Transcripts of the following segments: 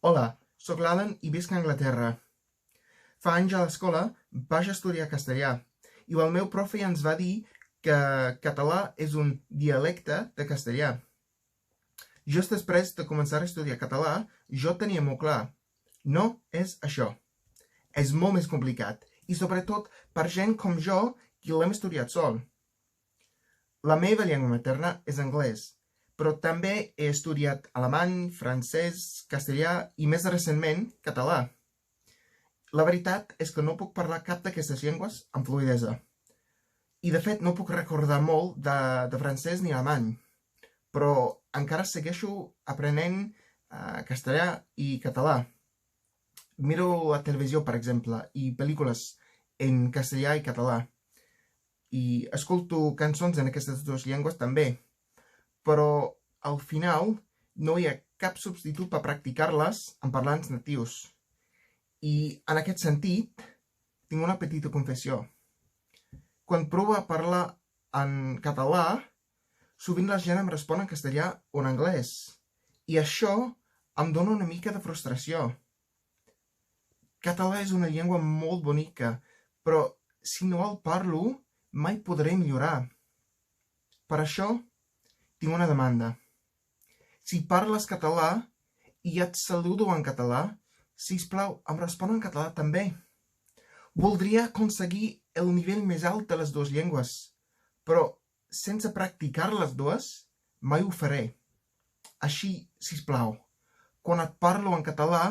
Hola, sóc l'Alan i visc a Anglaterra. Fa anys a l'escola vaig estudiar castellà i el meu profe ens va dir que català és un dialecte de castellà. Just després de començar a estudiar català, jo tenia molt clar. No és això. És molt més complicat i sobretot per gent com jo qui l'hem estudiat sol. La meva llengua materna és anglès, però també he estudiat alemany, francès, castellà i més recentment català. La veritat és que no puc parlar cap d'aquestes llengües amb fluïdesa. I de fet no puc recordar molt de francès ni alemany, però encara segueixo aprenent castellà i català. Miro la televisió, per exemple, i pel·lícules en castellà i català. I escolto cançons en aquestes dues llengües també, però al final no hi ha cap substitut per practicar-les amb parlants natius. I en aquest sentit, tinc una petita confessió. Quan provo a parlar en català, sovint la gent em respon en castellà o en anglès, i això em dona una mica de frustració. Català és una llengua molt bonica, però si no el parlo, mai podré millorar. Per això, tinc una demanda. Si parles català i et saludo en català, sisplau, em respon en català també. Voldria aconseguir el nivell més alt de les dues llengües, però sense practicar les dues, mai ho faré. Així, sisplau, quan et parlo en català,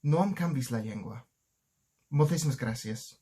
no em canvis la llengua. Moltíssimes gràcies.